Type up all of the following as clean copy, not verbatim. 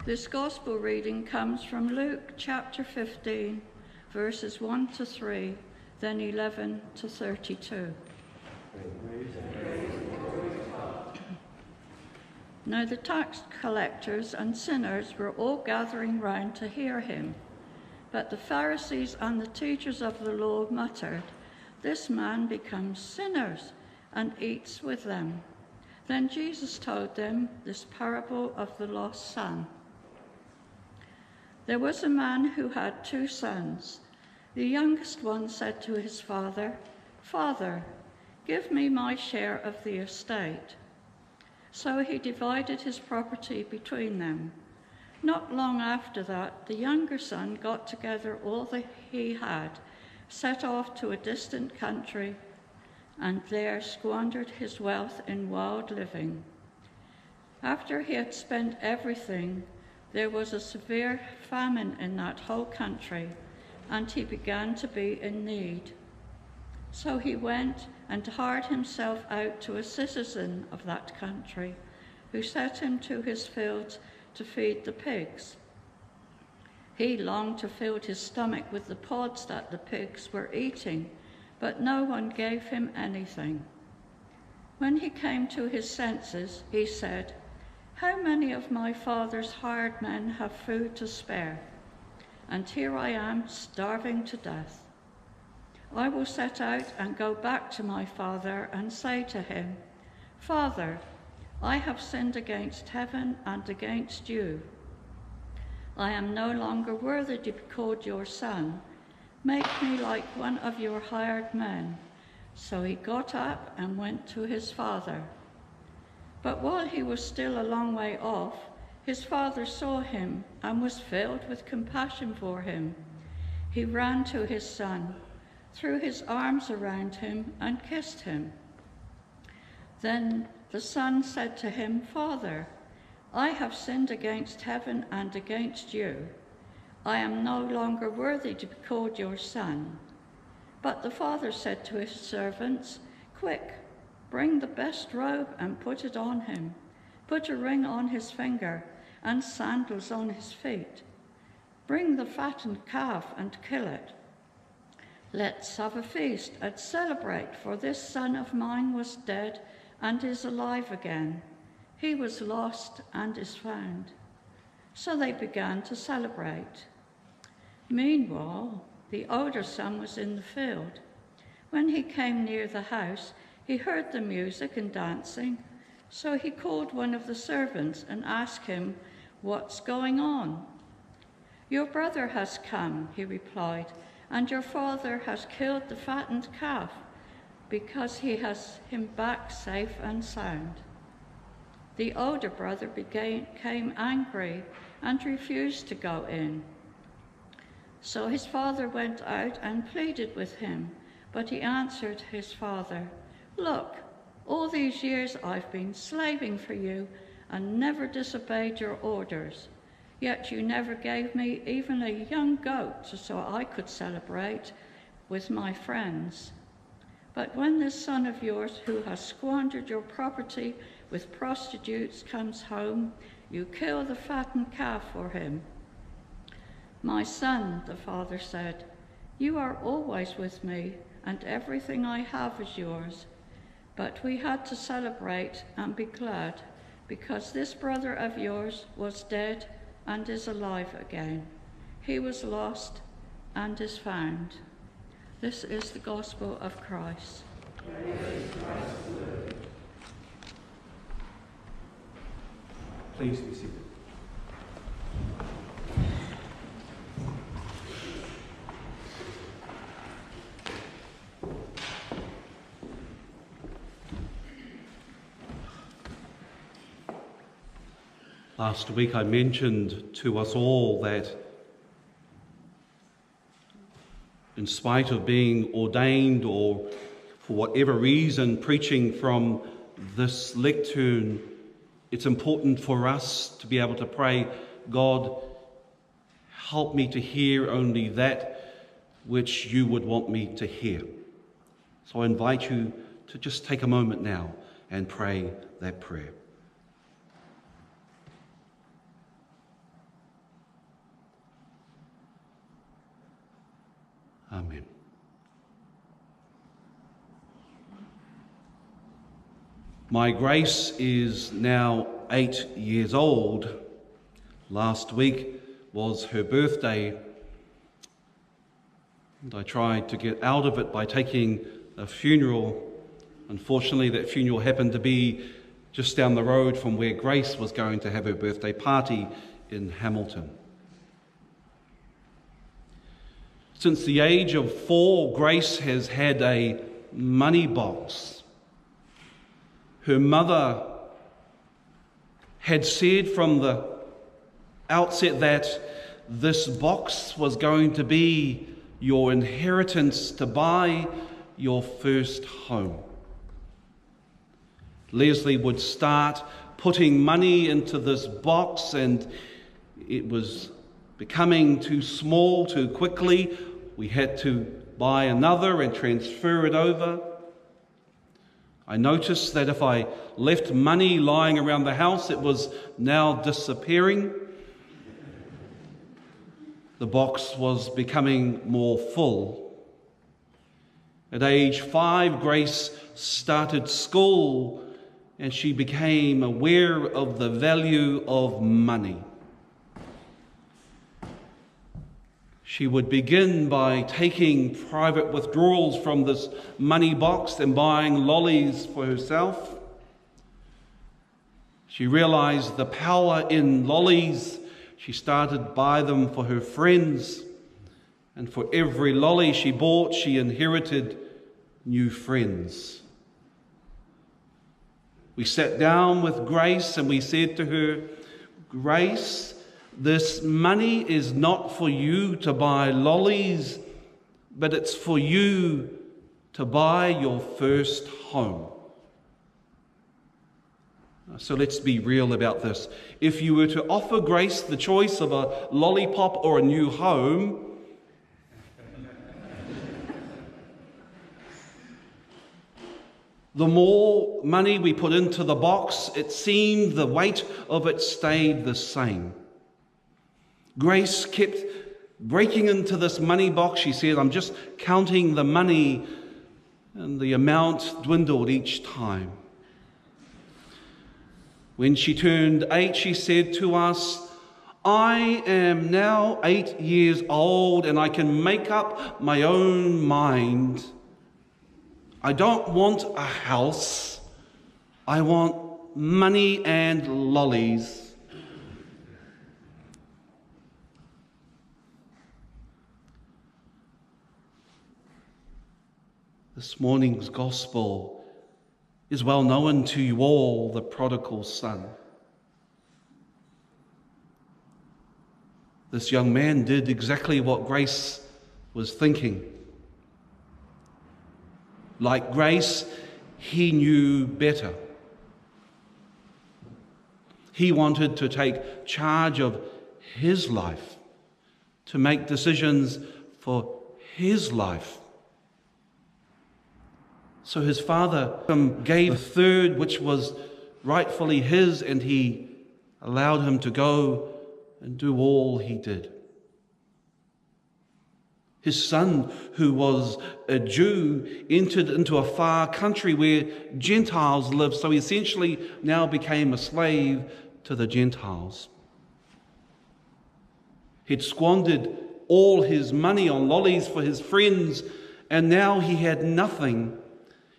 This gospel reading comes from Luke chapter 15, verses 1 to 3, then 11 to 32. Now the tax collectors and sinners were all gathering round to hear him. But the Pharisees and the teachers of the law muttered, "This man becomes sinners and eats with them." Then Jesus told them this parable of the lost son. There was a man who had 2 sons. The youngest one said to his father, "Father, give me my share of the estate." So he divided his property between them. Not long after that, the younger son got together all that he had, set off to a distant country, and there squandered his wealth in wild living. After he had spent everything, there was a severe famine in that whole country, and he began to be in need. So he went and hired himself out to a citizen of that country, who set him to his fields to feed the pigs. He longed to fill his stomach with the pods that the pigs were eating, but no one gave him anything. When he came to his senses, he said, "How many of my father's hired men have food to spare? And here I am, starving to death. I will set out and go back to my father and say to him, 'Father, I have sinned against heaven and against you. I am no longer worthy to be called your son. Make me like one of your hired men.' So he got up and went to his father. But while he was still a long way off, his father saw him and was filled with compassion for him. He ran to his son, threw his arms around him, and kissed him. Then the son said to him, 'Father, I have sinned against heaven and against you. I am no longer worthy to be called your son.' But the father said to his servants, 'Quick, bring the best robe and put it on him. Put a ring on his finger and sandals on his feet. Bring the fattened calf and kill it. Let's have a feast and celebrate, for this son of mine was dead and is alive again. He was lost and is found.' So they began to celebrate. Meanwhile, the older son was in the field. When he came near the house, he heard the music and dancing. So he called one of the servants and asked him, 'What's going on?' 'Your brother has come,' he replied, 'and your father has killed the fattened calf, because he has him back safe and sound.' The older brother became angry and refused to go in. So his father went out and pleaded with him, but he answered his father, 'Look, all these years I've been slaving for you and never disobeyed your orders. Yet you never gave me even a young goat so I could celebrate with my friends. But when this son of yours who has squandered your property with prostitutes comes home, you kill the fattened calf for him.' 'My son,' the father said, 'you are always with me, and everything I have is yours. But we had to celebrate and be glad, because this brother of yours was dead and is alive again. He was lost and is found.'" This is the gospel of Christ. Please be seated. Last week I mentioned to us all that in spite of being ordained or for whatever reason preaching from this lectern, it's important for us to be able to pray, "God, help me to hear only that which you would want me to hear." So I invite you to just take a moment now and pray that prayer. Amen. My Grace is now 8 years old. Last week was her birthday, and I tried to get out of it by taking a funeral. Unfortunately, that funeral happened to be just down the road from where Grace was going to have her birthday party in Hamilton. Since the age of 4, Grace has had a money box. Her mother had said from the outset that this box was going to be your inheritance to buy your first home. Leslie would start putting money into this box, and it was becoming too small too quickly. We had to buy another and transfer it over. I noticed that if I left money lying around the house, it was now disappearing. The box was becoming more full. At age 5, Grace started school, and she became aware of the value of money. She would begin by taking private withdrawals from this money box and buying lollies for herself. She realized the power in lollies. She started to buy them for her friends, and for every lolly she bought, she inherited new friends. We sat down with Grace and we said to her, Grace, this money is not for you to buy lollies, but it's for you to buy your first home. So let's be real about this. If you were to offer Grace the choice of a lollipop or a new home, the more money we put into the box, it seemed the weight of it stayed the same. Grace kept breaking into this money box. She said, I'm just counting the money, and the amount dwindled each time. When she turned 8, she said to us, I am now 8 years old and I can make up my own mind. I don't want a house. I want money and lollies. This morning's gospel is well known to you all, the prodigal son. This young man did exactly what Grace was thinking. Like Grace, he knew better. He wanted to take charge of his life, to make decisions for his life. So his father gave a third, which was rightfully his, and he allowed him to go and do all he did. His son, who was a Jew, entered into a far country where Gentiles lived, so he essentially now became a slave to the Gentiles. He'd squandered all his money on lollies for his friends, and now he had nothing.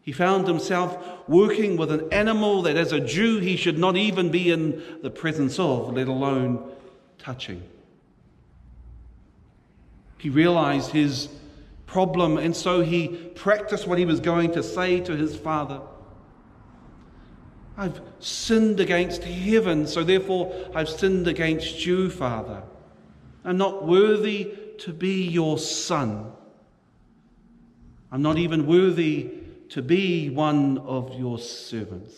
He found himself working with an animal that as a Jew he should not even be in the presence of, let alone touching. He realized his problem, and so he practiced what he was going to say to his father. I've sinned against heaven, so therefore I've sinned against you, Father. I'm not worthy to be your son. I'm not even worthy to be one of your servants.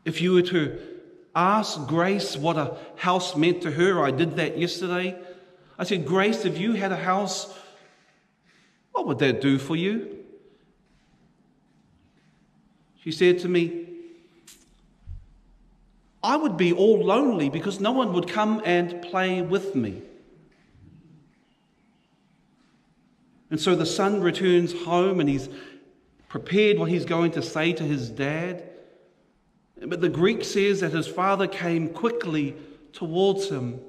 If you were to ask Grace what a house meant to her, I did that yesterday. I said, Grace, if you had a house, what would that do for you? She said to me, I would be all lonely because no one would come and play with me. And so the son returns home and he's prepared what he's going to say to his dad. But the Greek says that his father came quickly towards him.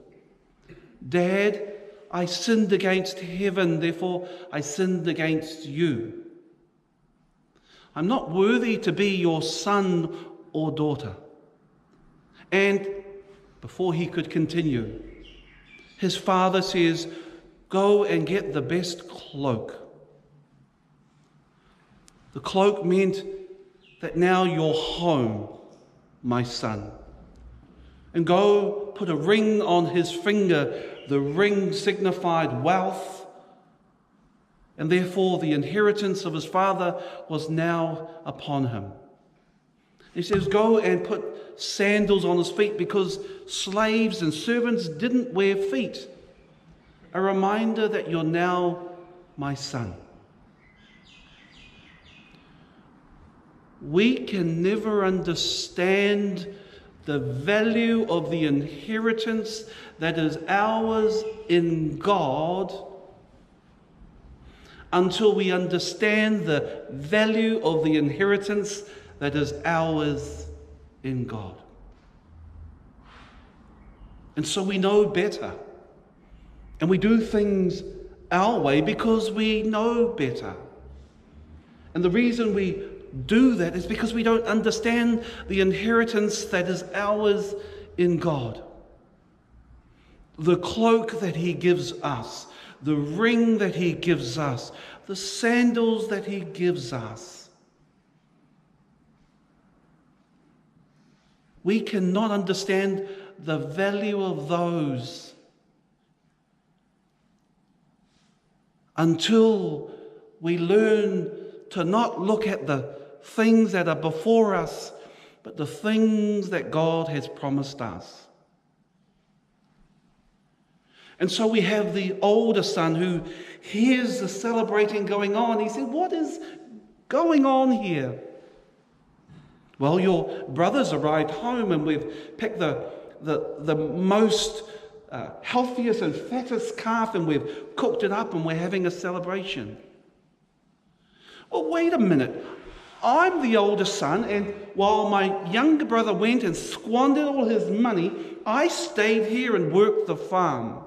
Dad, I sinned against heaven, therefore I sinned against you. I'm not worthy to be your son or daughter. And before he could continue, his father says, go and get the best cloak. The cloak meant that now you're home, my son. And go put a ring on his finger. The ring signified wealth, and therefore the inheritance of his father was now upon him. He says, go and put sandals on his feet, because slaves and servants didn't wear feet. A reminder that you're now my son. We can never understand the value of the inheritance that is ours in God until we understand the value of the inheritance that is ours in God. And so we know better. And we do things our way because we know better. And the reason we do that is because we don't understand the inheritance that is ours in God. The cloak that he gives us, the ring that he gives us, the sandals that he gives us. We cannot understand the value of those until we learn to not look at the things that are before us, but the things that God has promised us. And so we have the older son who hears the celebrating going on. He said, what is going on here? Well, your brothers arrived home and we've picked the most healthiest and fattest calf and we've cooked it up and we're having a celebration. Well, wait a minute. I'm the older son, and while my younger brother went and squandered all his money, I stayed here and worked the farm.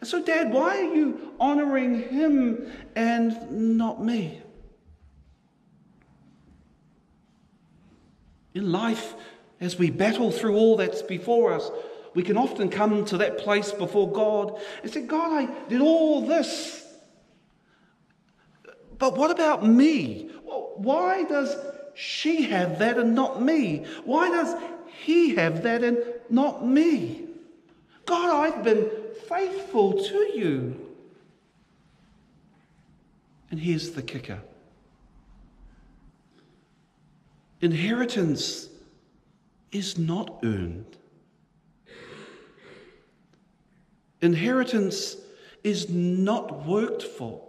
And so, Dad, why are you honoring him and not me? In life, as we battle through all that's before us, we can often come to that place before God and say, God, I did all this. But what about me? Why does she have that and not me? Why does he have that and not me? God, I've been faithful to you. And here's the kicker. Inheritance is not earned. Inheritance is not worked for.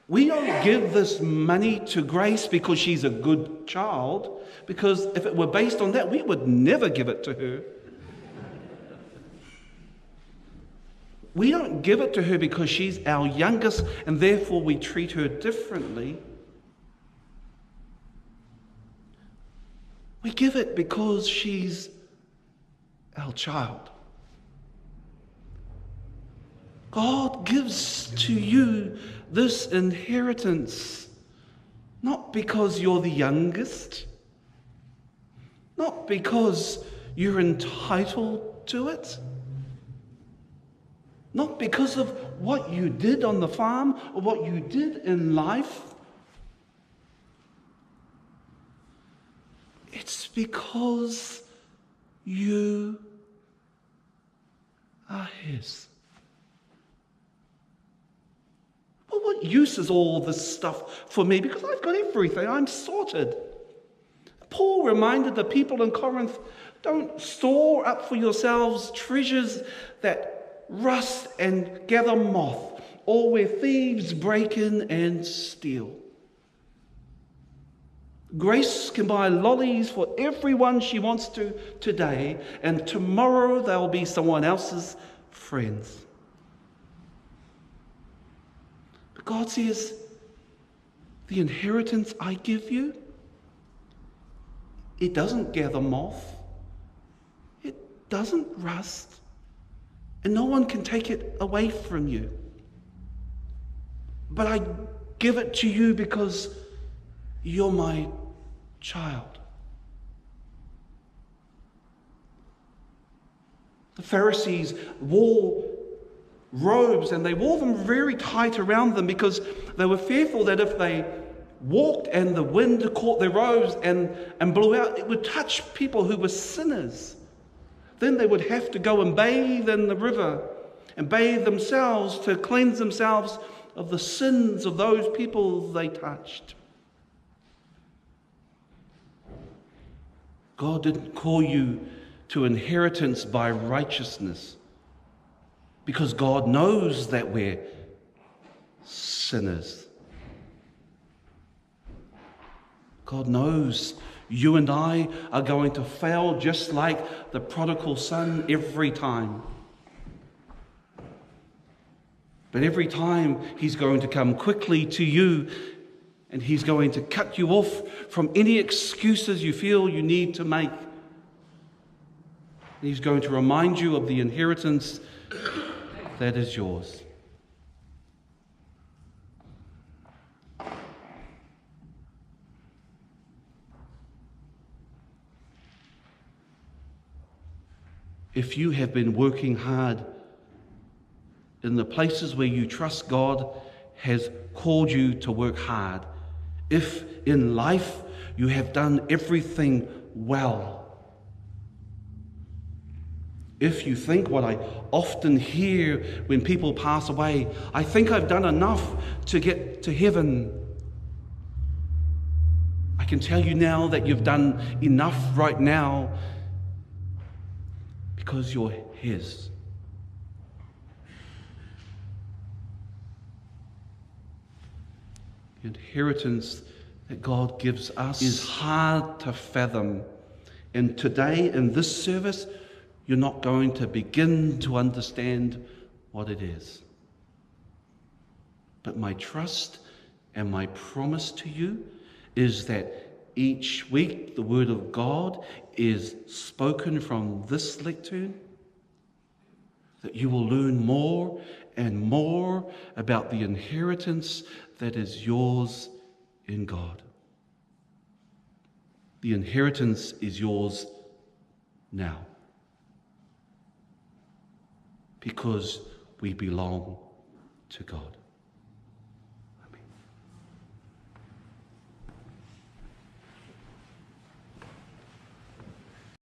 We don't give this money to Grace because she's a good child, because if it were based on that, we would never give it to her. We don't give it to her because she's our youngest and therefore we treat her differently. We give it because she's our child. God gives to you this inheritance, not because you're the youngest, not because you're entitled to it, not because of what you did on the farm or what you did in life. It's because you are his. Well, what use is all this stuff for me? Because I've got everything. I'm sorted. Paul reminded the people in Corinth, don't store up for yourselves treasures that rust and gather moth, or where thieves break in and steal. Grace can buy lollies for everyone she wants to today, and tomorrow they'll be someone else's friends. But God says, the inheritance I give you, it doesn't gather moth, it doesn't rust, and no one can take it away from you. But I give it to you because you're my child. The Pharisees wore robes, and they wore them very tight around them because they were fearful that if they walked and the wind caught their robes and blew out, it would touch people who were sinners. Then they would have to go and bathe in the river and bathe themselves to cleanse themselves of the sins of those people they touched. God didn't call you to inheritance by righteousness, because God knows that we're sinners. God knows you and I are going to fail just like the prodigal son every time. But every time he's going to come quickly to you, and he's going to cut you off from any excuses you feel you need to make. And he's going to remind you of the inheritance that is yours. If you have been working hard in the places where you trust God has called you to work hard, if in life you have done everything well, if you think what I often hear when people pass away, I think I've done enough to get to heaven, I can tell you now that you've done enough right now because you're His. The inheritance that God gives us is hard to fathom. And today in this service, you're not going to begin to understand what it is. But my trust and my promise to you is that each week the Word of God is spoken from this lectern, that you will learn more and more about the inheritance that is yours in God. The inheritance is yours now, because we belong to God.